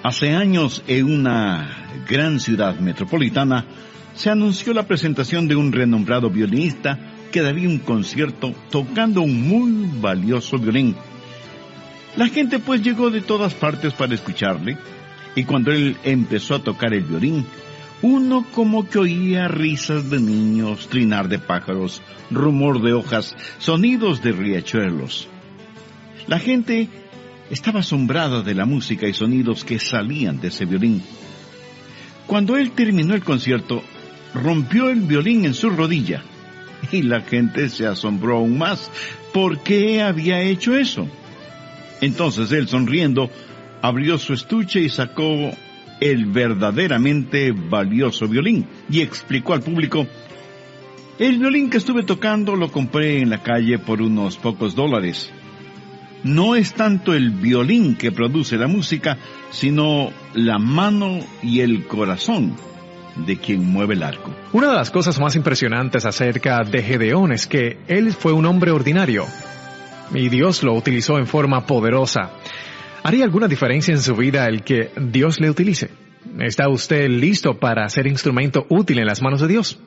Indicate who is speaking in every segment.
Speaker 1: Hace años, en una gran ciudad metropolitana, se anunció la presentación de un renombrado violinista que daría un concierto tocando un muy valioso violín. La gente pues llegó de todas partes para escucharle, y cuando él empezó a tocar el violín, uno como que oía risas de niños, trinar de pájaros, rumor de hojas, sonidos de riachuelos. La gente estaba asombrada de la música y sonidos que salían de ese violín. Cuando él terminó el concierto, rompió el violín en su rodilla, y la gente se asombró aún más. ¿Por qué había hecho eso? Entonces él, sonriendo, abrió su estuche y sacó el verdaderamente valioso violín, y explicó al público: el violín que estuve tocando lo compré en la calle por unos pocos dólares. No es tanto el violín que produce la música, sino la mano y el corazón de quien mueve el arco.
Speaker 2: Una de las cosas más impresionantes acerca de Gedeón es que él fue un hombre ordinario, y Dios lo utilizó en forma poderosa. ¿Haría alguna diferencia en su vida el que Dios le utilice? ¿Está usted listo para ser instrumento útil en las manos de Dios?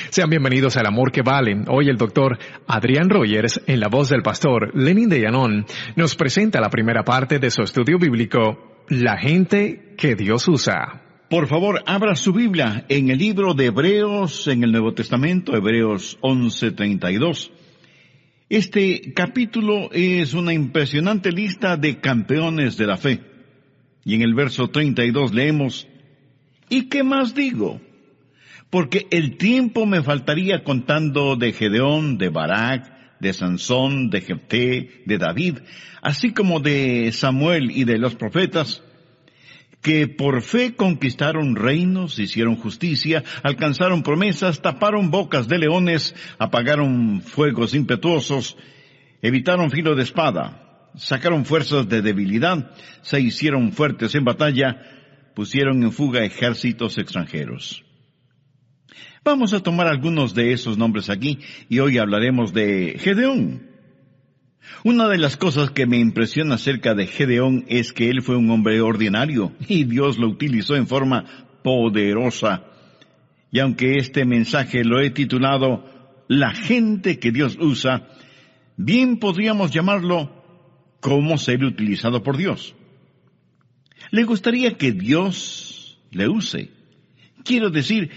Speaker 2: Sean bienvenidos al Amor que Vale. Hoy el doctor Adrián Rogers, en la voz del pastor Lenin de Llanón, nos presenta la primera parte de su estudio bíblico, La gente que Dios usa.
Speaker 1: Por favor, abra su Biblia en el libro de Hebreos, en el Nuevo Testamento, Hebreos 11:32. Este capítulo es una impresionante lista de campeones de la fe. Y en el verso 32 leemos: ¿y qué más digo? Porque el tiempo me faltaría contando de Gedeón, de Barak, de Sansón, de Jefté, de David, así como de Samuel y de los profetas, que por fe conquistaron reinos, hicieron justicia, alcanzaron promesas, taparon bocas de leones, apagaron fuegos impetuosos, evitaron filo de espada, sacaron fuerzas de debilidad, se hicieron fuertes en batalla, pusieron en fuga ejércitos extranjeros. Vamos a tomar algunos de esos nombres aquí, y hoy hablaremos de Gedeón. Una de las cosas que me impresiona acerca de Gedeón es que él fue un hombre ordinario, y Dios lo utilizó en forma poderosa. Y aunque este mensaje lo he titulado La gente que Dios usa, bien podríamos llamarlo ¿cómo ser utilizado por Dios? ¿Le gustaría que Dios le use? Quiero decir,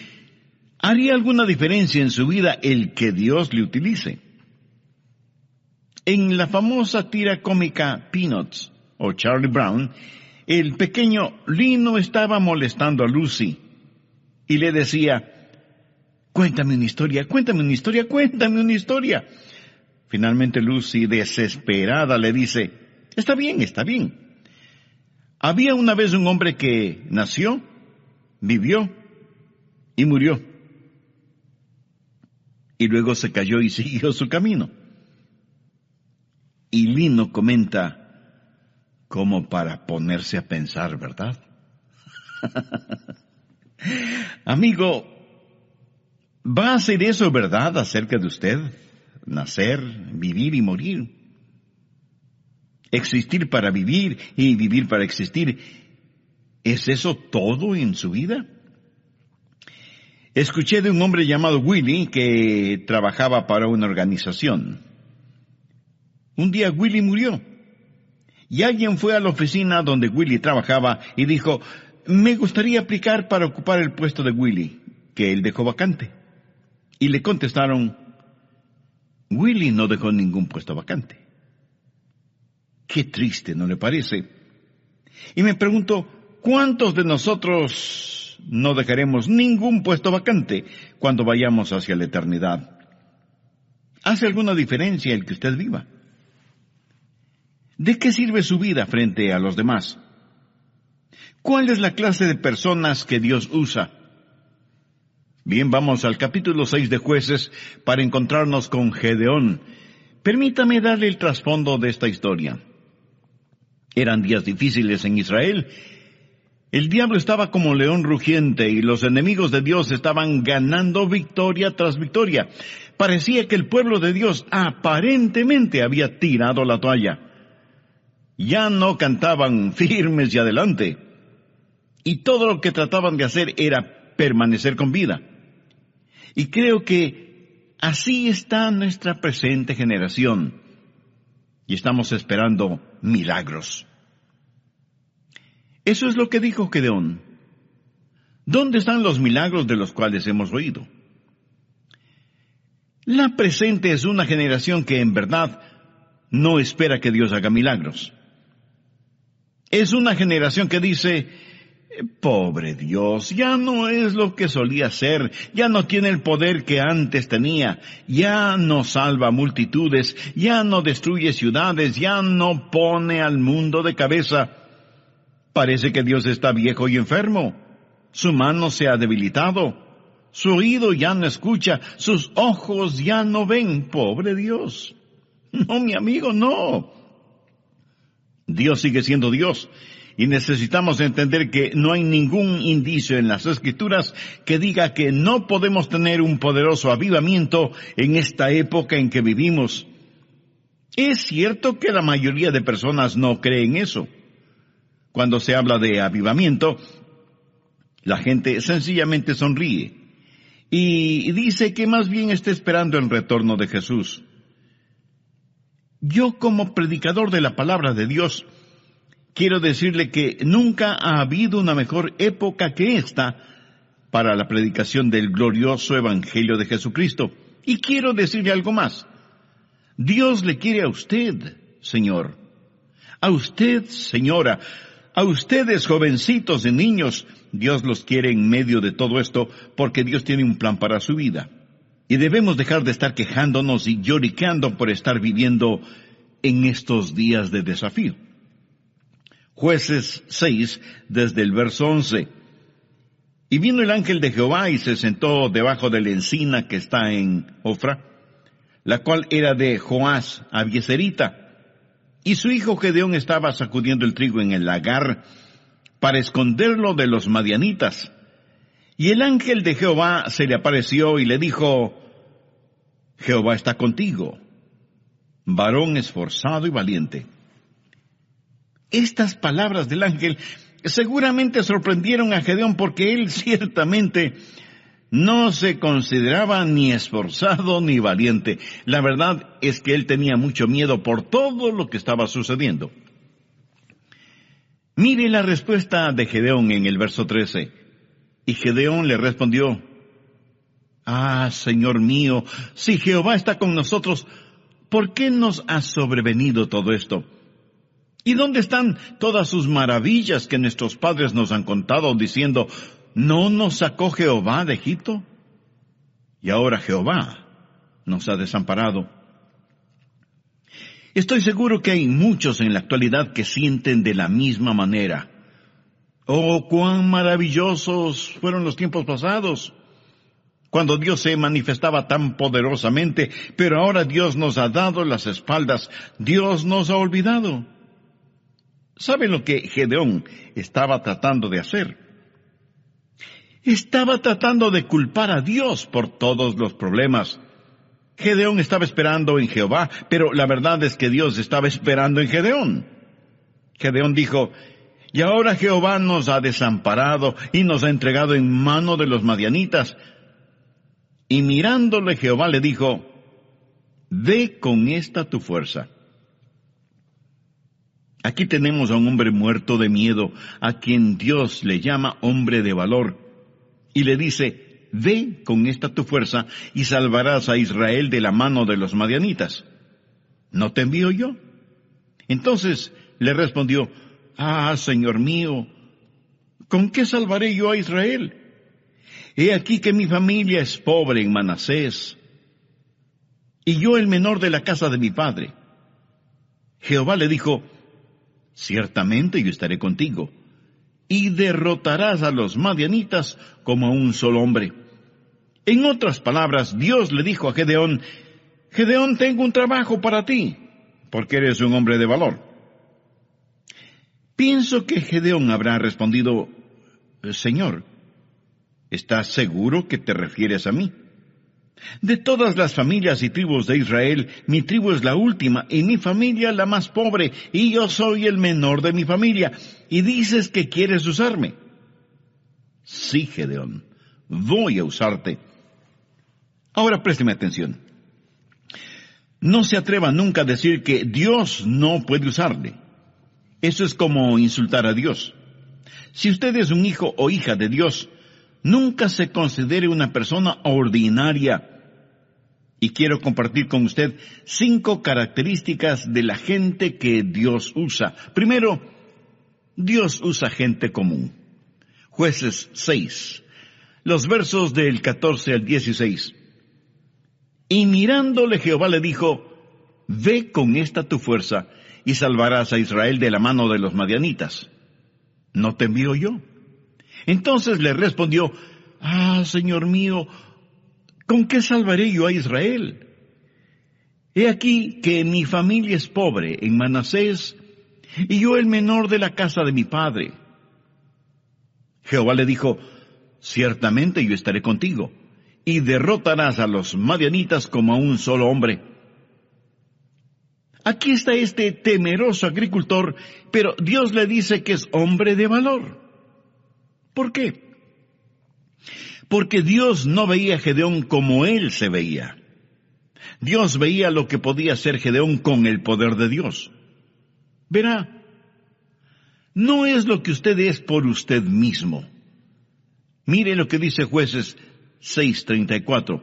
Speaker 1: ¿haría alguna diferencia en su vida el que Dios le utilice? En la famosa tira cómica Peanuts, o Charlie Brown, el pequeño Lino estaba molestando a Lucy, y le decía: cuéntame una historia, cuéntame una historia, cuéntame una historia. Finalmente Lucy, desesperada, le dice: está bien, está bien. Había una vez un hombre que nació, vivió y murió. Y luego se cayó y siguió su camino. Y Lino comenta, como para ponerse a pensar, ¿verdad? Amigo, ¿va a ser eso verdad acerca de usted? Nacer, vivir y morir. Existir para vivir y vivir para existir. ¿Es eso todo en su vida? Escuché de un hombre llamado Willy que trabajaba para una organización. Un día Willy murió, y alguien fue a la oficina donde Willy trabajaba y dijo: me gustaría aplicar para ocupar el puesto de Willy, que él dejó vacante. Y le contestaron: Willy no dejó ningún puesto vacante. Qué triste, ¿no le parece? Y me pregunto, ¿cuántos de nosotros no dejaremos ningún puesto vacante cuando vayamos hacia la eternidad? ¿Hace alguna diferencia el que usted viva? ¿De qué sirve su vida frente a los demás? ¿Cuál es la clase de personas que Dios usa? Bien, vamos al capítulo 6 de Jueces para encontrarnos con Gedeón. Permítame darle el trasfondo de esta historia. Eran días difíciles en Israel. El diablo estaba como león rugiente y los enemigos de Dios estaban ganando victoria tras victoria. Parecía que el pueblo de Dios aparentemente había tirado la toalla. Ya no cantaban firmes y adelante. y todo lo que trataban de hacer era permanecer con vida. Y creo que así está nuestra presente generación, y estamos esperando milagros. Eso es lo que dijo Gedeón. ¿Dónde están los milagros de los cuales hemos oído? La presente es una generación que en verdad no espera que Dios haga milagros. Es una generación que dice: pobre Dios, ya no es lo que solía ser, ya no tiene el poder que antes tenía, ya no salva multitudes, ya no destruye ciudades, ya no pone al mundo de cabeza. Parece que Dios está viejo y enfermo, su mano se ha debilitado, su oído ya no escucha, sus ojos ya no ven. Pobre Dios. No, mi amigo, no. Dios sigue siendo Dios. Y necesitamos entender que no hay ningún indicio en las Escrituras que diga que no podemos tener un poderoso avivamiento en esta época en que vivimos. Es cierto que la mayoría de personas no creen eso. Cuando se habla de avivamiento, la gente sencillamente sonríe y dice que más bien está esperando el retorno de Jesús. Yo, como predicador de la palabra de Dios, quiero decirle que nunca ha habido una mejor época que esta para la predicación del glorioso Evangelio de Jesucristo. Y quiero decirle algo más. Dios le quiere a usted, señor. A usted, señora. A ustedes, jovencitos y niños. Dios los quiere en medio de todo esto porque Dios tiene un plan para su vida. Y debemos dejar de estar quejándonos y lloriqueando por estar viviendo en estos días de desafío. Jueces 6, desde el verso 11. Y vino el ángel de Jehová y se sentó debajo de la encina que está en Ofra, la cual era de Joás Abiezerita. Y su hijo Gedeón estaba sacudiendo el trigo en el lagar para esconderlo de los madianitas. Y el ángel de Jehová se le apareció y le dijo: Jehová está contigo, varón esforzado y valiente. Estas palabras del ángel seguramente sorprendieron a Gedeón porque él ciertamente no se consideraba ni esforzado ni valiente. La verdad es que él tenía mucho miedo por todo lo que estaba sucediendo. Mire la respuesta de Gedeón en el verso 13. Y Gedeón le respondió: Señor mío, si Jehová está con nosotros, ¿por qué nos ha sobrevenido todo esto? ¿Y dónde están todas sus maravillas que nuestros padres nos han contado, diciendo: ¿no nos sacó Jehová de Egipto? Y ahora Jehová nos ha desamparado. Estoy seguro que hay muchos en la actualidad que sienten de la misma manera. Oh, cuán maravillosos fueron los tiempos pasados, cuando Dios se manifestaba tan poderosamente, pero ahora Dios nos ha dado las espaldas, Dios nos ha olvidado. ¿Saben lo que Gedeón estaba tratando de hacer? Estaba tratando de culpar a Dios por todos los problemas. Gedeón estaba esperando en Jehová, pero la verdad es que Dios estaba esperando en Gedeón. Gedeón dijo: y ahora Jehová nos ha desamparado y nos ha entregado en mano de los madianitas. Y mirándole Jehová le dijo: ve con esta tu fuerza. Aquí tenemos a un hombre muerto de miedo, a quien Dios le llama hombre de valor, y le dice: ve con esta tu fuerza y salvarás a Israel de la mano de los madianitas. ¿No te envío yo? Entonces le respondió: Señor mío, ¿con qué salvaré yo a Israel? He aquí que mi familia es pobre en Manasés, y yo el menor de la casa de mi padre. Jehová le dijo: ciertamente yo estaré contigo, y derrotarás a los madianitas como a un solo hombre. En otras palabras, Dios le dijo a Gedeón: Gedeón, tengo un trabajo para ti, porque eres un hombre de valor. Pienso que Gedeón habrá respondido: Señor, ¿estás seguro que te refieres a mí? De todas las familias y tribus de Israel, mi tribu es la última, y mi familia la más pobre, y yo soy el menor de mi familia, y dices que quieres usarme. Sí, Gedeón, voy a usarte. Ahora présteme atención. No se atreva nunca a decir que Dios no puede usarle. Eso es como insultar a Dios. Si usted es un hijo o hija de Dios, nunca se considere una persona ordinaria. Y quiero compartir con usted 5 características de la gente que Dios usa. Primero, Dios usa gente común. Jueces 6, los versos del 14 al 16. Y mirándole Jehová le dijo, ve con esta tu fuerza y salvarás a Israel de la mano de los madianitas. ¿No te envío yo? Entonces le respondió, Señor mío, ¿con qué salvaré yo a Israel? He aquí que mi familia es pobre en Manasés, y yo el menor de la casa de mi padre. Jehová le dijo, ciertamente yo estaré contigo, y derrotarás a los madianitas como a un solo hombre. Aquí está este temeroso agricultor, pero Dios le dice que es hombre de valor. ¿Por qué? Porque Dios no veía a Gedeón como él se veía. Dios veía lo que podía hacer Gedeón con el poder de Dios. Verá, no es lo que usted es por usted mismo. Mire lo que dice Jueces 6:34.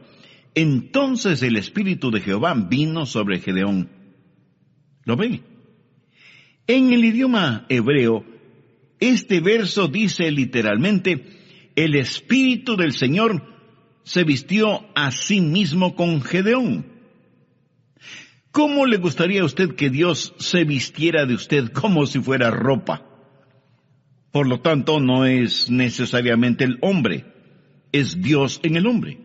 Speaker 1: Entonces el Espíritu de Jehová vino sobre Gedeón. ¿Lo ve? En el idioma hebreo, este verso dice literalmente, el Espíritu del Señor se vistió a sí mismo con Gedeón. ¿Cómo le gustaría a usted que Dios se vistiera de usted como si fuera ropa? Por lo tanto, no es necesariamente el hombre, es Dios en el hombre.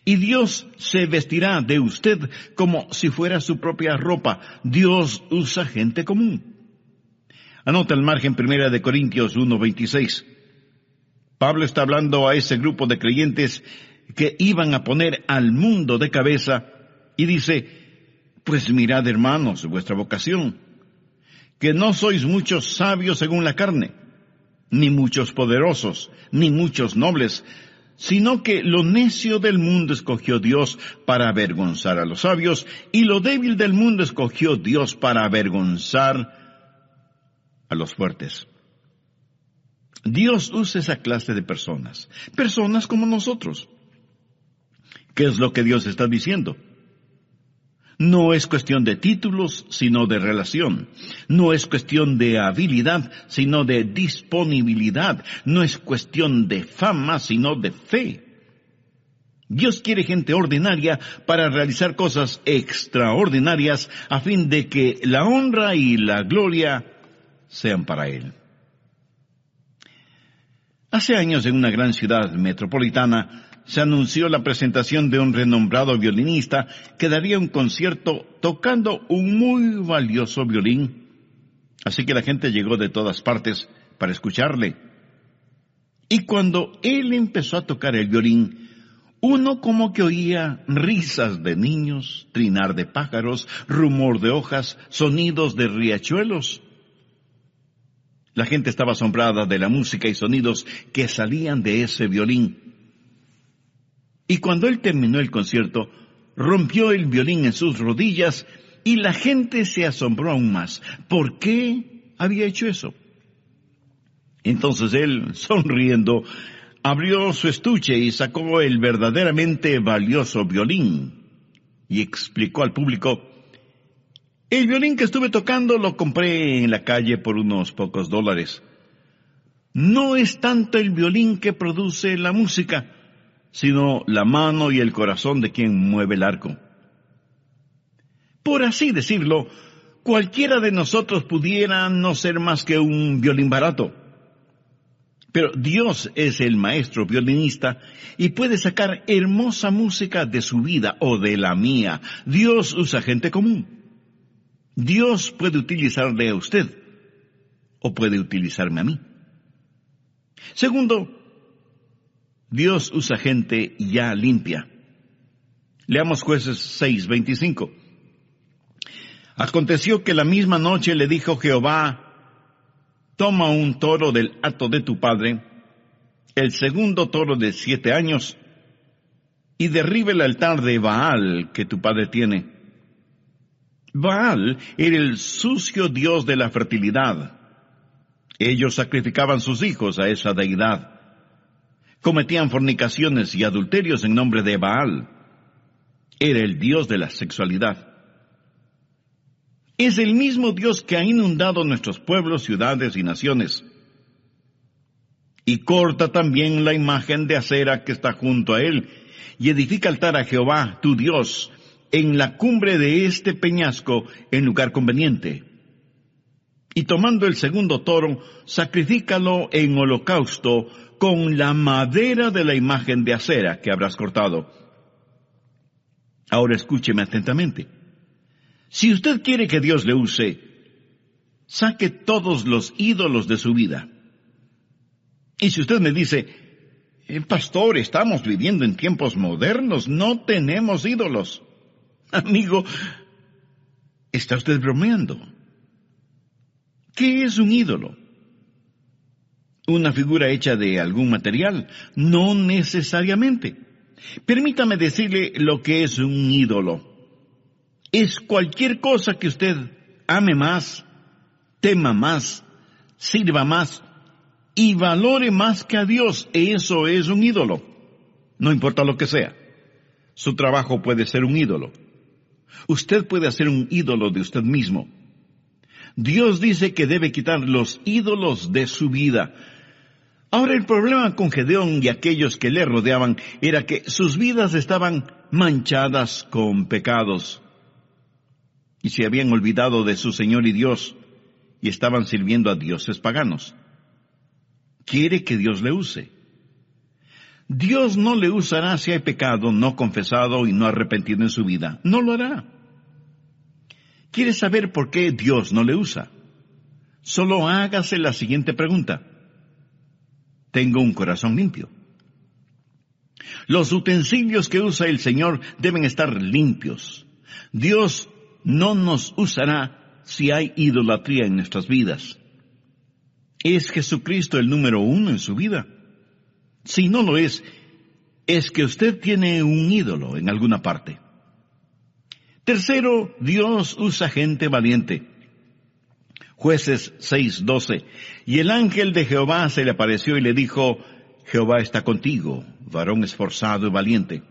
Speaker 1: Y Dios se vestirá de usted como si fuera su propia ropa. Dios usa gente común. Anota al margen 1 Corintios 1:26. Pablo está hablando a ese grupo de creyentes que iban a poner al mundo de cabeza y dice, pues mirad, hermanos, vuestra vocación, que no sois muchos sabios según la carne, ni muchos poderosos, ni muchos nobles, sino que lo necio del mundo escogió Dios para avergonzar a los sabios, y lo débil del mundo escogió Dios para avergonzar a los fuertes. Dios usa esa clase de personas como nosotros. ¿Qué es lo que Dios está diciendo? No es cuestión de títulos, sino de relación. No es cuestión de habilidad, sino de disponibilidad. No es cuestión de fama, sino de fe. Dios quiere gente ordinaria para realizar cosas extraordinarias a fin de que la honra y la gloria sean para Él. Hace años en una gran ciudad metropolitana se anunció la presentación de un renombrado violinista que daría un concierto tocando un muy valioso violín. Así que la gente llegó de todas partes para escucharle. Y cuando él empezó a tocar el violín, uno como que oía risas de niños, trinar de pájaros, rumor de hojas, sonidos de riachuelos. La gente estaba asombrada de la música y sonidos que salían de ese violín. Y cuando él terminó el concierto, rompió el violín en sus rodillas y la gente se asombró aún más. ¿Por qué había hecho eso? Entonces él, sonriendo, abrió su estuche y sacó el verdaderamente valioso violín y explicó al público, el violín que estuve tocando lo compré en la calle por unos pocos dólares. No es tanto el violín que produce la música, sino la mano y el corazón de quien mueve el arco. Por así decirlo, cualquiera de nosotros pudiera no ser más que un violín barato. Pero Dios es el maestro violinista y puede sacar hermosa música de su vida o de la mía. Dios usa gente común. Dios puede utilizarle a usted o puede utilizarme a mí. Segundo, Dios usa gente ya limpia. Leamos Jueces 6:25. Aconteció que la misma noche le dijo Jehová, toma un toro del hato de tu padre, el segundo toro de 7 años, y derribe el altar de Baal que tu padre tiene. Baal era el sucio dios de la fertilidad. Ellos sacrificaban sus hijos a esa deidad. Cometían fornicaciones y adulterios en nombre de Baal. Era el dios de la sexualidad. Es el mismo Dios que ha inundado nuestros pueblos, ciudades y naciones. Y corta también la imagen de acera que está junto a él, y edifica altar a Jehová, tu Dios, en la cumbre de este peñasco, en lugar conveniente. Y tomando el segundo toro, sacrifícalo en holocausto con la madera de la imagen de acera que habrás cortado. Ahora escúcheme atentamente. Si usted quiere que Dios le use, saque todos los ídolos de su vida. Y si usted me dice, pastor, estamos viviendo en tiempos modernos, no tenemos ídolos. Amigo, ¿está usted bromeando? ¿Qué es un ídolo? ¿Una figura hecha de algún material? No necesariamente. Permítame decirle lo que es un ídolo. Es cualquier cosa que usted ame más, tema más, sirva más y valore más que a Dios. Eso es un ídolo. No importa lo que sea. Su trabajo puede ser un ídolo. Usted puede hacer un ídolo de usted mismo. Dios dice que debe quitar los ídolos de su vida. Ahora, el problema con Gedeón y aquellos que le rodeaban era que sus vidas estaban manchadas con pecados. Y se habían olvidado de su Señor y Dios, y estaban sirviendo a dioses paganos. Quiere que Dios le use. Dios no le usará si hay pecado no confesado y no arrepentido en su vida. No lo hará. ¿Quiere saber por qué Dios no le usa? Solo hágase la siguiente pregunta. ¿Tengo un corazón limpio? Los utensilios que usa el Señor deben estar limpios. Dios no nos usará si hay idolatría en nuestras vidas. ¿Es Jesucristo el número 1 en su vida? Si no lo es que usted tiene un ídolo en alguna parte. Tercero, Dios usa gente valiente. Jueces 6:12. Y el ángel de Jehová se le apareció y le dijo, Jehová está contigo, varón esforzado y valiente.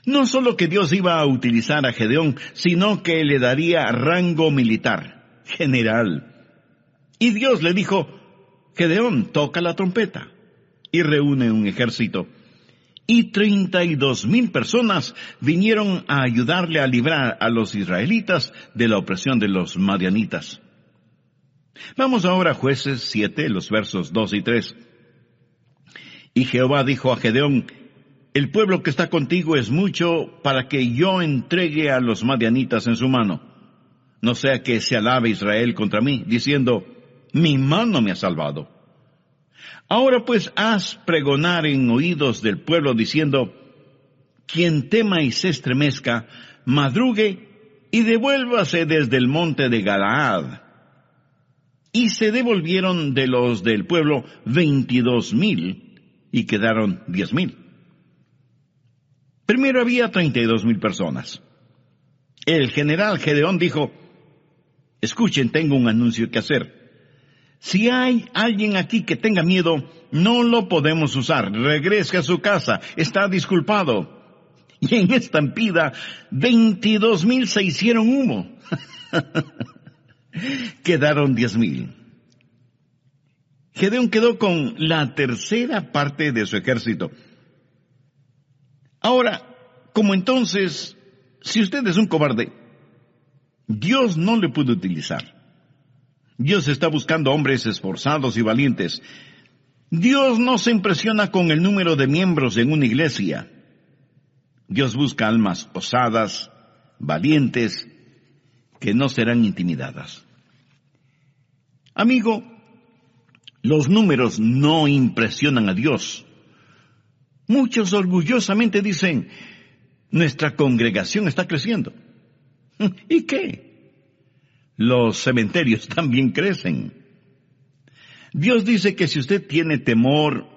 Speaker 1: No solo que Dios iba a utilizar a Gedeón, sino que le daría rango militar, general. Y Dios le dijo, Gedeón, toca la trompeta, y reúne un ejército. Y 32,000 personas vinieron a ayudarle a librar a los israelitas de la opresión de los madianitas. Vamos ahora a Jueces 7, los versos 2 y 3. Y Jehová dijo a Gedeón, el pueblo que está contigo es mucho para que yo entregue a los madianitas en su mano. No sea que se alabe Israel contra mí, diciendo, mi mano me ha salvado. Ahora pues haz pregonar en oídos del pueblo diciendo, quien tema y se estremezca, madrugue y devuélvase desde el monte de Galaad. Y se devolvieron de los del pueblo 22,000 y quedaron 10,000. Primero había 32,000 personas. El general Gedeón dijo, escuchen, tengo un anuncio que hacer. Si hay alguien aquí que tenga miedo, no lo podemos usar. Regrese a su casa, está disculpado. Y en esta estampida, 22,000 se hicieron humo. Quedaron 10,000. Gedeón quedó con la tercera parte de su ejército. Ahora, como entonces, si usted es un cobarde, Dios no le puede utilizar. Dios está buscando hombres esforzados y valientes. Dios no se impresiona con el número de miembros en una iglesia. Dios busca almas osadas, valientes, que no serán intimidadas. Amigo, los números no impresionan a Dios. Muchos orgullosamente dicen, nuestra congregación está creciendo. ¿Y qué? Los cementerios también crecen. Dios dice que si usted tiene temor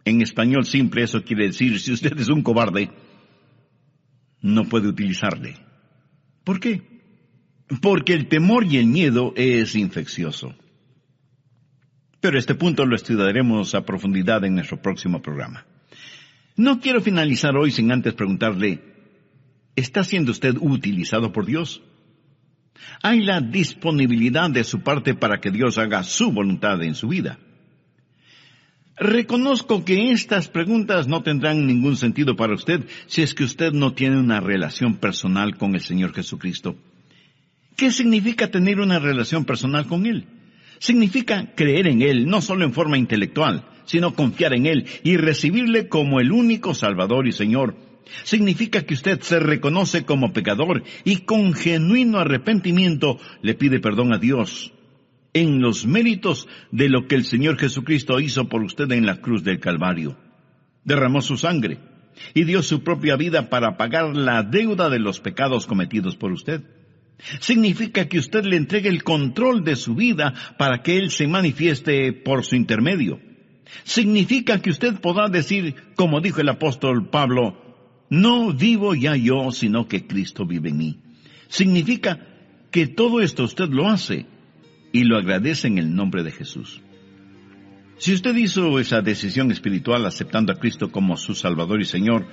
Speaker 1: En español simple eso quiere decir, si usted es un cobarde, no puede utilizarle. ¿Por qué? Porque el temor y el miedo es infeccioso. Pero este punto lo estudiaremos a profundidad en nuestro próximo programa. No quiero finalizar hoy sin antes preguntarle, ¿está siendo usted utilizado por Dios? ¿Hay la disponibilidad de su parte para que Dios haga su voluntad en su vida? Reconozco que estas preguntas no tendrán ningún sentido para usted si es que usted no tiene una relación personal con el Señor Jesucristo. ¿Qué significa tener una relación personal con Él? Significa creer en Él, no solo en forma intelectual, sino confiar en Él y recibirle como el único Salvador y Señor. Significa que usted se reconoce como pecador y con genuino arrepentimiento le pide perdón a Dios en los méritos de lo que el Señor Jesucristo hizo por usted en la cruz del Calvario. Derramó su sangre y dio su propia vida para pagar la deuda de los pecados cometidos por usted. Significa que usted le entregue el control de su vida para que Él se manifieste por su intermedio. Significa que usted podrá decir, como dijo el apóstol Pablo, no vivo ya yo, sino que Cristo vive en mí. Significa que todo esto usted lo hace y lo agradece en el nombre de Jesús. Si usted hizo esa decisión espiritual aceptando a Cristo como su Salvador y Señor,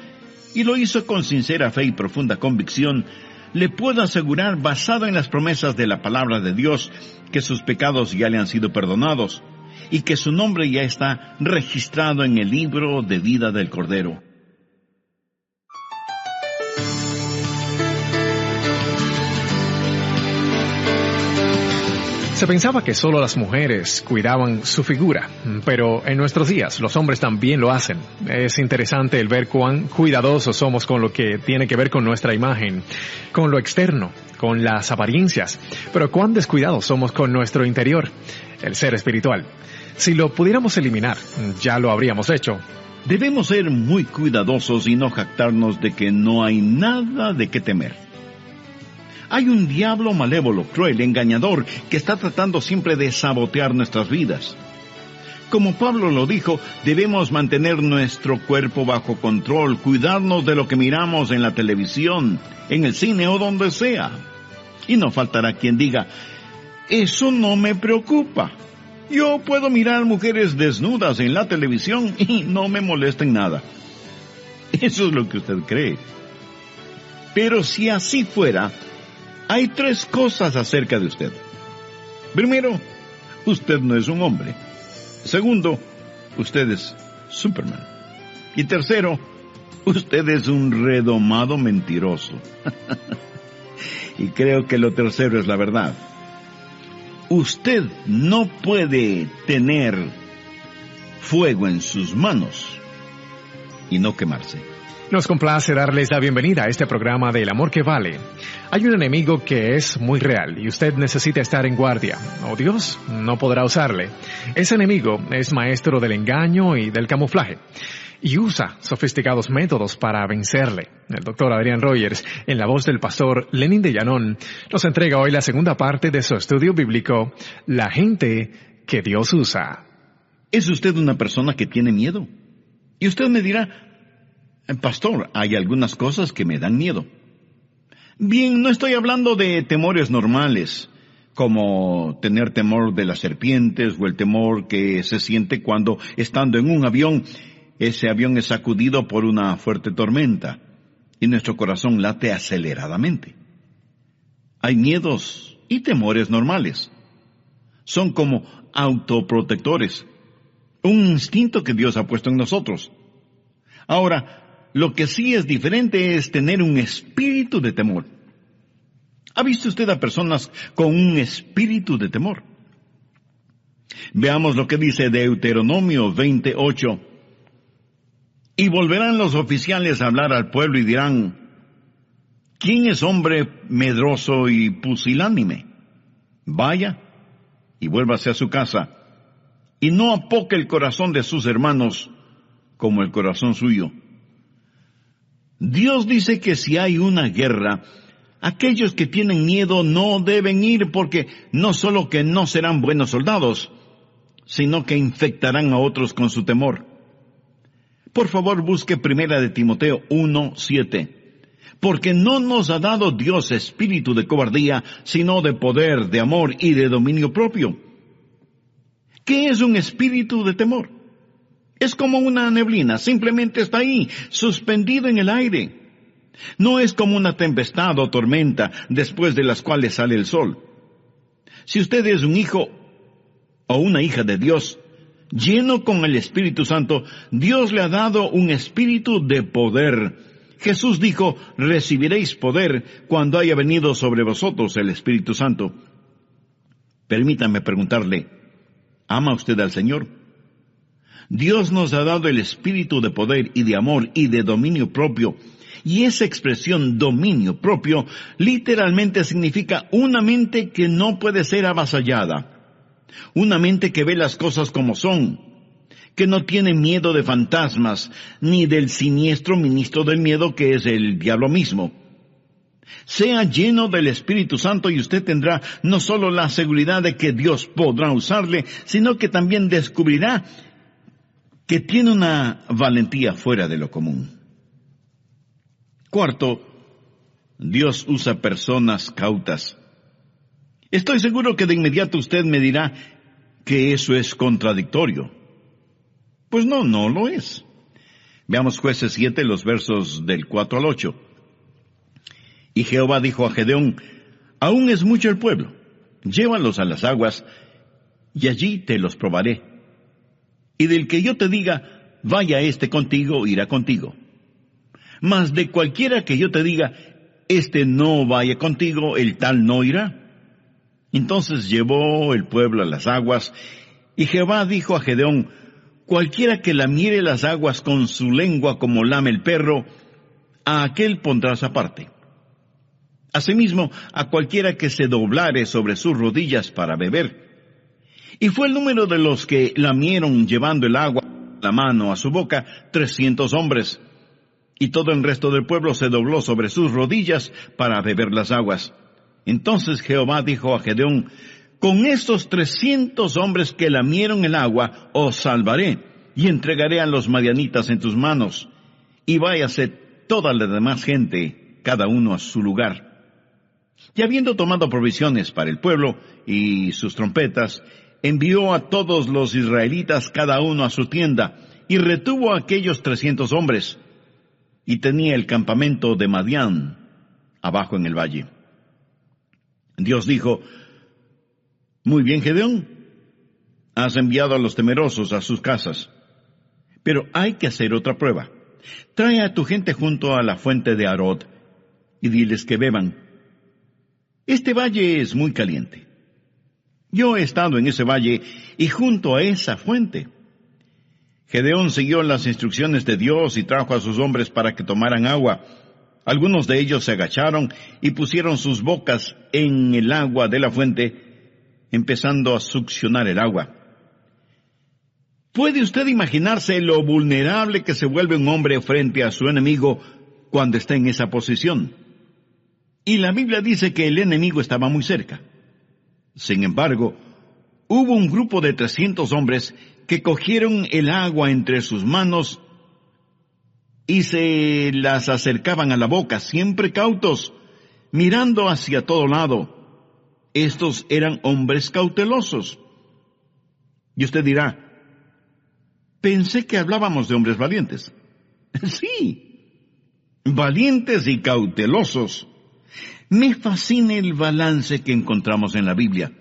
Speaker 1: y lo hizo con sincera fe y profunda convicción, le puedo asegurar, basado en las promesas de la palabra de Dios, que sus pecados ya le han sido perdonados, y que su nombre ya está registrado en el libro de vida del Cordero.
Speaker 2: Se pensaba que solo las mujeres cuidaban su figura, pero en nuestros días los hombres también lo hacen. Es interesante el ver cuán cuidadosos somos con lo que tiene que ver con nuestra imagen, con lo externo, con las apariencias, pero cuán descuidados somos con nuestro interior, el ser espiritual. Si lo pudiéramos eliminar, ya lo habríamos hecho.
Speaker 1: Debemos ser muy cuidadosos y no jactarnos de que no hay nada de qué temer. Hay un diablo malévolo, cruel, engañador, que está tratando siempre de sabotear nuestras vidas. Como Pablo lo dijo, debemos mantener nuestro cuerpo bajo control, cuidarnos de lo que miramos en la televisión, en el cine o donde sea. Y no faltará quien diga, eso no me preocupa. Yo puedo mirar mujeres desnudas en la televisión y no me molesta en nada. Eso es lo que usted cree. Pero si así fuera, hay 3 cosas acerca de usted. Primero, usted no es un hombre. Segundo, usted es Superman. Y tercero, usted es un redomado mentiroso. Y creo que lo tercero es la verdad. Usted no puede tener fuego en sus manos y no quemarse.
Speaker 2: Nos complace darles la bienvenida a este programa del amor que vale. Hay un enemigo que es muy real y usted necesita estar en guardia, o Dios no podrá usarle. Ese enemigo es maestro del engaño y del camuflaje, y usa sofisticados métodos para vencerle. El doctor Adrián Rogers, en la voz del pastor Lenin de Llanón, nos entrega hoy la segunda parte de su estudio bíblico, La gente que Dios usa.
Speaker 1: ¿Es usted una persona que tiene miedo? Y usted me dirá, pastor, hay algunas cosas que me dan miedo. Bien, no estoy hablando de temores normales, como tener temor de las serpientes o el temor que se siente cuando, estando en un avión, ese avión es sacudido por una fuerte tormenta y nuestro corazón late aceleradamente. Hay miedos y temores normales. Son como autoprotectores, un instinto que Dios ha puesto en nosotros. Ahora, lo que sí es diferente es tener un espíritu de temor. ¿Ha visto usted a personas con un espíritu de temor? Veamos lo que dice Deuteronomio 28. Y volverán los oficiales a hablar al pueblo y dirán, ¿quién es hombre medroso y pusilánime? Vaya y vuélvase a su casa, y no apoque el corazón de sus hermanos como el corazón suyo. Dios dice que si hay una guerra, aquellos que tienen miedo no deben ir porque no solo que no serán buenos soldados, sino que infectarán a otros con su temor. Por favor, busque 1 Timoteo 1:7. Porque no nos ha dado Dios espíritu de cobardía, sino de poder, de amor y de dominio propio. ¿Qué es un espíritu de temor? Es como una neblina, simplemente está ahí, suspendido en el aire. No es como una tempestad o tormenta después de las cuales sale el sol. Si usted es un hijo o una hija de Dios, lleno con el Espíritu Santo, Dios le ha dado un espíritu de poder. Jesús dijo, recibiréis poder cuando haya venido sobre vosotros el Espíritu Santo. Permítame preguntarle, ¿ama usted al Señor? Dios nos ha dado el espíritu de poder y de amor y de dominio propio. Y esa expresión dominio propio literalmente significa una mente que no puede ser avasallada. Una mente que ve las cosas como son, que no tiene miedo de fantasmas, ni del siniestro ministro del miedo que es el diablo mismo. Sea lleno del Espíritu Santo y usted tendrá no solo la seguridad de que Dios podrá usarle, sino que también descubrirá que tiene una valentía fuera de lo común. Cuarto, Dios usa personas cautas. Estoy seguro que de inmediato usted me dirá que eso es contradictorio. Pues no lo es. Veamos Jueces 7, los versos del 4 al 8. Y Jehová dijo a Gedeón, aún es mucho el pueblo, llévalos a las aguas, y allí te los probaré. Y del que yo te diga, vaya este contigo, irá contigo. Mas de cualquiera que yo te diga, este no vaya contigo, el tal no irá. Entonces llevó el pueblo a las aguas, y Jehová dijo a Gedeón, cualquiera que lamiere las aguas con su lengua como lame el perro, a aquel pondrás aparte. Asimismo, a cualquiera que se doblare sobre sus rodillas para beber. Y fue el número de los que lamieron llevando el agua la mano a su boca, 300 hombres. Y todo el resto del pueblo se dobló sobre sus rodillas para beber las aguas. Entonces Jehová dijo a Gedeón, con estos 300 hombres que lamieron el agua, os salvaré, y entregaré a los madianitas en tus manos. Y váyase toda la demás gente, cada uno a su lugar. Y habiendo tomado provisiones para el pueblo y sus trompetas, envió a todos los israelitas cada uno a su tienda, y retuvo a aquellos 300 hombres, y tenía el campamento de Madián abajo en el valle. Dios dijo, muy bien, Gedeón, has enviado a los temerosos a sus casas, pero hay que hacer otra prueba. Trae a tu gente junto a la fuente de Arod, y diles que beban. Este valle es muy caliente. Yo he estado en ese valle y junto a esa fuente. Gedeón siguió las instrucciones de Dios y trajo a sus hombres para que tomaran agua. Algunos de ellos se agacharon y pusieron sus bocas en el agua de la fuente, empezando a succionar el agua. ¿Puede usted imaginarse lo vulnerable que se vuelve un hombre frente a su enemigo cuando está en esa posición? Y la Biblia dice que el enemigo estaba muy cerca. Sin embargo, hubo un grupo de 300 hombres que cogieron el agua entre sus manos y se las acercaban a la boca, siempre cautos, mirando hacia todo lado. Estos eran hombres cautelosos. Y usted dirá, pensé que hablábamos de hombres valientes. Sí, valientes y cautelosos. Me fascina el balance que encontramos en la Biblia.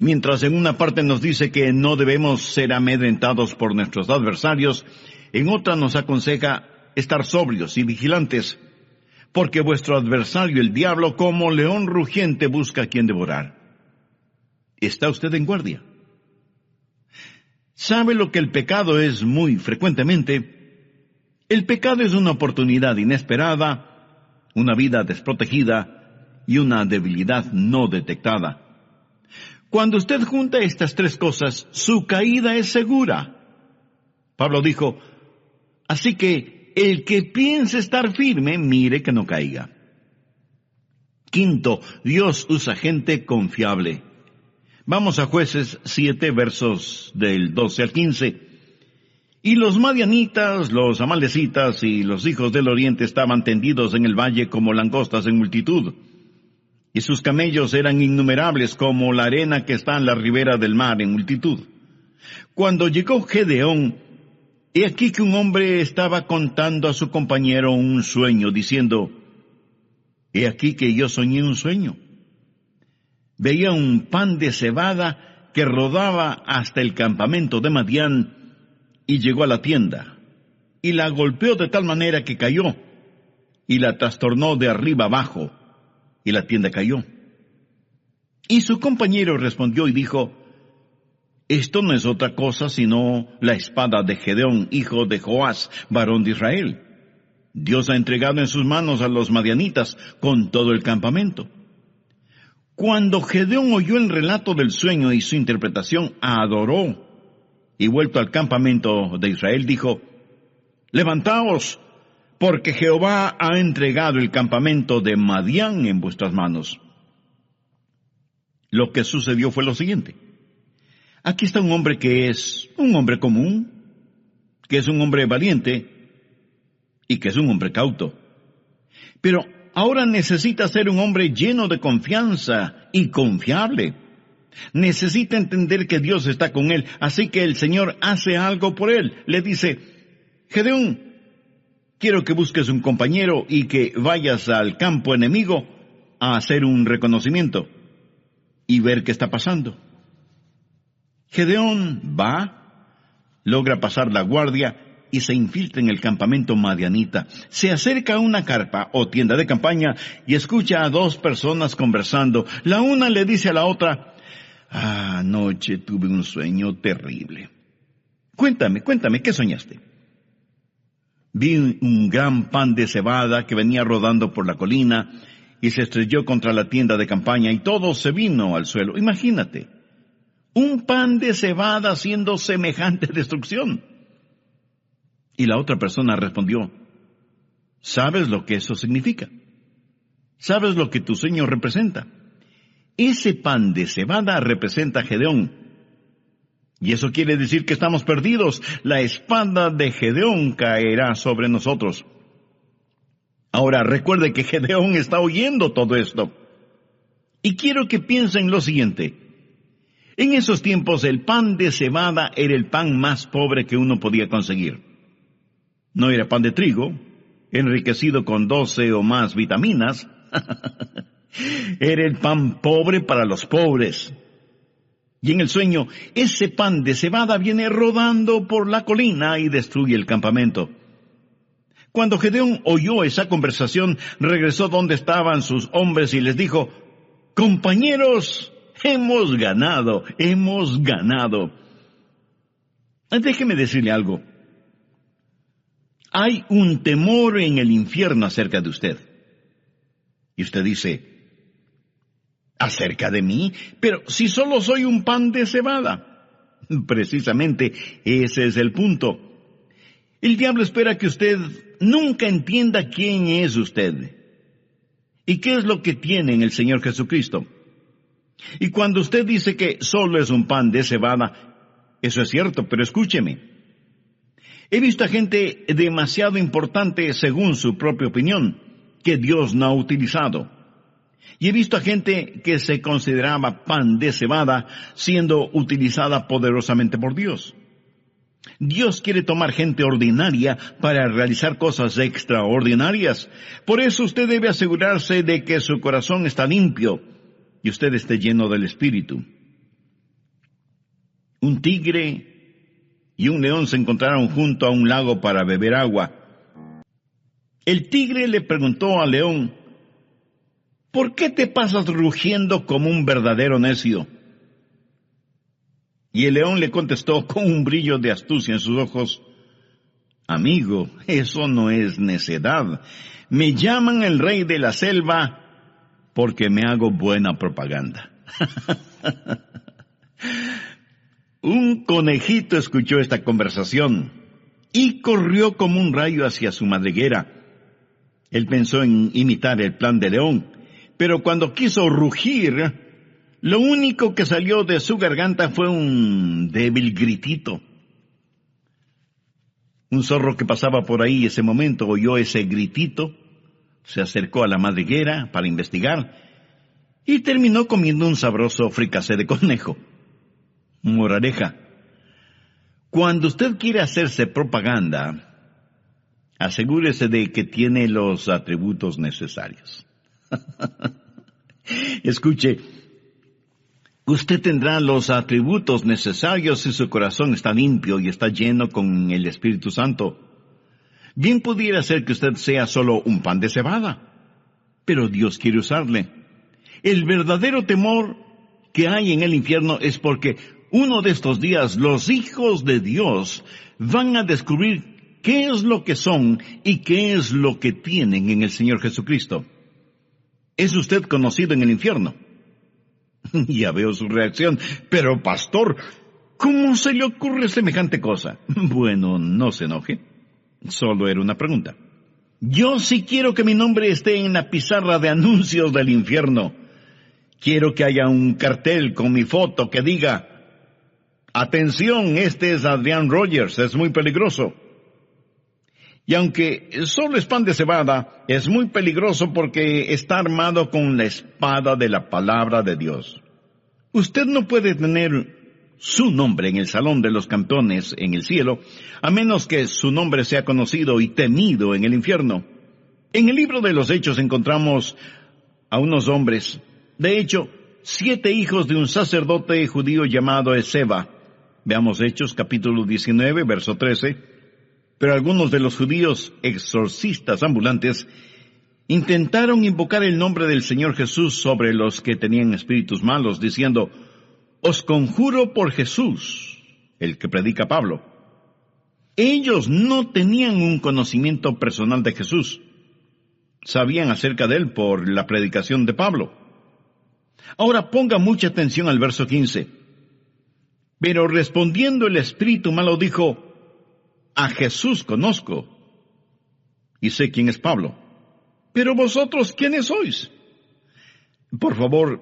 Speaker 1: Mientras en una parte nos dice que no debemos ser amedrentados por nuestros adversarios, en otra nos aconseja estar sobrios y vigilantes, porque vuestro adversario, el diablo, como león rugiente, busca a quien devorar. ¿Está usted en guardia? ¿Sabe lo que el pecado es muy frecuentemente? El pecado es una oportunidad inesperada, una vida desprotegida y una debilidad no detectada. Cuando usted junta estas tres cosas, su caída es segura. Pablo dijo, así que el que piense estar firme, mire que no caiga. Quinto, Dios usa gente confiable. Vamos a Jueces 7, versos del 12 al 15. Y los madianitas, los amalecitas y los hijos del oriente estaban tendidos en el valle como langostas en multitud, y sus camellos eran innumerables como la arena que está en la ribera del mar en multitud. Cuando llegó Gedeón, he aquí que un hombre estaba contando a su compañero un sueño, diciendo, he aquí que yo soñé un sueño. Veía un pan de cebada que rodaba hasta el campamento de Madián, y llegó a la tienda, y la golpeó de tal manera que cayó, y la trastornó de arriba abajo, y la tienda cayó. Y su compañero respondió y dijo, esto no es otra cosa sino la espada de Gedeón, hijo de Joás, varón de Israel. Dios ha entregado en sus manos a los madianitas con todo el campamento. Cuando Gedeón oyó el relato del sueño y su interpretación, adoró, y vuelto al campamento de Israel dijo, levantaos, porque Jehová ha entregado el campamento de Madián en vuestras manos. Lo que sucedió fue lo siguiente. Aquí está un hombre que es un hombre común, que es un hombre valiente y que es un hombre cauto. Pero ahora necesita ser un hombre lleno de confianza y confiable. Necesita entender que Dios está con él, así que el Señor hace algo por él. Le dice, Gedeón, quiero que busques un compañero y que vayas al campo enemigo a hacer un reconocimiento y ver qué está pasando. Gedeón va, logra pasar la guardia y se infiltra en el campamento madianita. Se acerca a una carpa o tienda de campaña y escucha a dos personas conversando. La una le dice a la otra, anoche tuve un sueño terrible. Cuéntame, ¿qué soñaste? Vi un gran pan de cebada que venía rodando por la colina y se estrelló contra la tienda de campaña y todo se vino al suelo. Imagínate, un pan de cebada haciendo semejante destrucción. Y la otra persona respondió, ¿sabes lo que eso significa? ¿Sabes lo que tu sueño representa? Ese pan de cebada representa a Gedeón. Y eso quiere decir que estamos perdidos. La espada de Gedeón caerá sobre nosotros. Ahora, recuerde que Gedeón está oyendo todo esto. Y quiero que piensen lo siguiente. En esos tiempos el pan de cebada era el pan más pobre que uno podía conseguir. No era pan de trigo, enriquecido con 12 o más vitaminas. Era el pan pobre para los pobres. Y en el sueño, ese pan de cebada viene rodando por la colina y destruye el campamento. Cuando Gedeón oyó esa conversación, regresó donde estaban sus hombres y les dijo, compañeros, hemos ganado. Déjeme decirle algo. Hay un temor en el infierno acerca de usted. Y usted dice, ¿acerca de mí? Pero si solo soy un pan de cebada. Precisamente ese es el punto. El diablo espera que usted nunca entienda quién es usted y qué es lo que tiene en el Señor Jesucristo. Y cuando usted dice que solo es un pan de cebada, eso es cierto, pero escúcheme. He visto a gente demasiado importante según su propia opinión, que Dios no ha utilizado. Y he visto a gente que se consideraba pan de cebada siendo utilizada poderosamente por Dios. Dios quiere tomar gente ordinaria para realizar cosas extraordinarias. Por eso usted debe asegurarse de que su corazón está limpio y usted esté lleno del Espíritu. Un tigre y un león se encontraron junto a un lago para beber agua. El tigre le preguntó al león, ¿por qué te pasas rugiendo como un verdadero necio? Y el león le contestó con un brillo de astucia en sus ojos, amigo, eso no es necedad. Me llaman el rey de la selva porque me hago buena propaganda. Un conejito escuchó esta conversación y corrió como un rayo hacia su madriguera. Él pensó en imitar el plan de león, pero cuando quiso rugir, lo único que salió de su garganta fue un débil gritito. Un zorro que pasaba por ahí ese momento oyó ese gritito, se acercó a la madriguera para investigar y terminó comiendo un sabroso fricasé de conejo. Moraleja: cuando usted quiere hacerse propaganda, asegúrese de que tiene los atributos necesarios. Escuche, usted tendrá los atributos necesarios si su corazón está limpio y está lleno con el Espíritu Santo. Bien pudiera ser que usted sea solo un pan de cebada, pero Dios quiere usarle. El verdadero temor que hay en el infierno es porque uno de estos días los hijos de Dios van a descubrir qué es lo que son y qué es lo que tienen en el Señor Jesucristo. ¿Es usted conocido en el infierno? Ya veo su reacción. Pero, pastor, ¿cómo se le ocurre semejante cosa? Bueno, no se enoje. Solo era una pregunta. Yo sí quiero que mi nombre esté en la pizarra de anuncios del infierno. Quiero que haya un cartel con mi foto que diga: atención, este es Adrian Rogers, es muy peligroso. Y aunque solo es pan de cebada, es muy peligroso porque está armado con la espada de la palabra de Dios. Usted no puede tener su nombre en el salón de los campeones en el cielo, a menos que su nombre sea conocido y temido en el infierno. En el libro de los Hechos encontramos a unos hombres, de hecho, 7 hijos de un sacerdote judío llamado Esceva. Veamos Hechos capítulo 19, verso 13. Pero algunos de los judíos exorcistas ambulantes intentaron invocar el nombre del Señor Jesús sobre los que tenían espíritus malos, diciendo: os conjuro por Jesús, el que predica Pablo. Ellos no tenían un conocimiento personal de Jesús. Sabían acerca de él por la predicación de Pablo. Ahora ponga mucha atención al verso 15. Pero respondiendo el espíritu malo dijo: a Jesús conozco, y sé quién es Pablo. Pero vosotros, ¿quiénes sois? Por favor,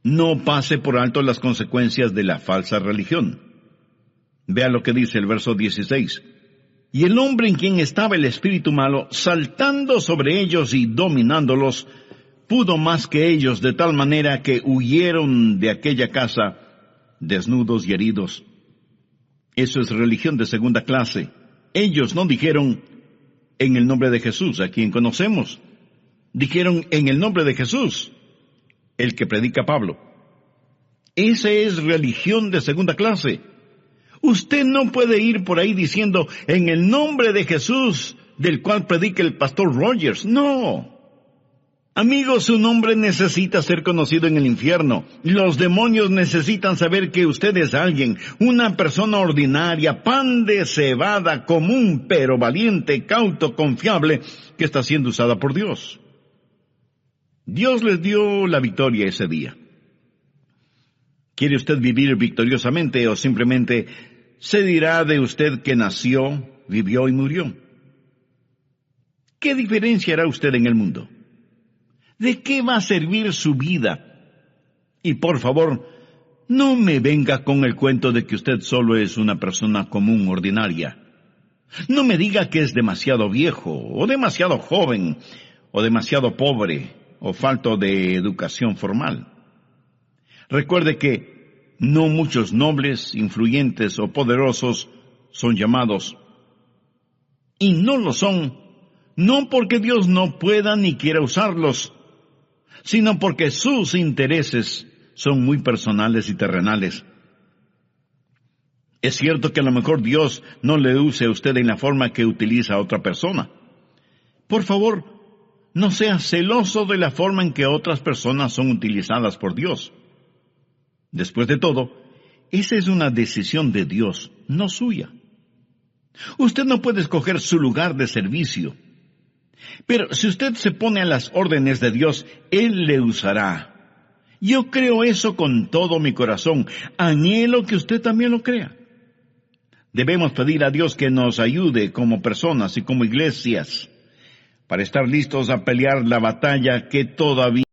Speaker 1: no pase por alto las consecuencias de la falsa religión. Vea lo que dice el verso 16. Y el hombre en quien estaba el espíritu malo, saltando sobre ellos y dominándolos, pudo más que ellos, de tal manera que huyeron de aquella casa desnudos y heridos. Eso es religión de segunda clase. Ellos no dijeron: en el nombre de Jesús, a quien conocemos. Dijeron: en el nombre de Jesús, el que predica Pablo. Esa es religión de segunda clase. Usted no puede ir por ahí diciendo: en el nombre de Jesús, del cual predica el pastor Rogers. No. Amigo, su nombre necesita ser conocido en el infierno. Los demonios necesitan saber que usted es alguien, una persona ordinaria, pan de cebada, común, pero valiente, cauto, confiable, que está siendo usada por Dios. Dios les dio la victoria ese día. ¿Quiere usted vivir victoriosamente o simplemente se dirá de usted que nació, vivió y murió? ¿Qué diferencia hará usted en el mundo? ¿De qué va a servir su vida? Y por favor, no me venga con el cuento de que usted solo es una persona común, ordinaria. No me diga que es demasiado viejo, o demasiado joven, o demasiado pobre, o falto de educación formal. Recuerde que no muchos nobles, influyentes o poderosos son llamados. Y no lo son, no porque Dios no pueda ni quiera usarlos, sino porque sus intereses son muy personales y terrenales. Es cierto que a lo mejor Dios no le use a usted en la forma que utiliza a otra persona. Por favor, no sea celoso de la forma en que otras personas son utilizadas por Dios. Después de todo, esa es una decisión de Dios, no suya. Usted no puede escoger su lugar de servicio. Pero si usted se pone a las órdenes de Dios, Él le usará. Yo creo eso con todo mi corazón. Anhelo que usted también lo crea. Debemos pedir a Dios que nos ayude como personas y como iglesias para estar listos a pelear la batalla que todavía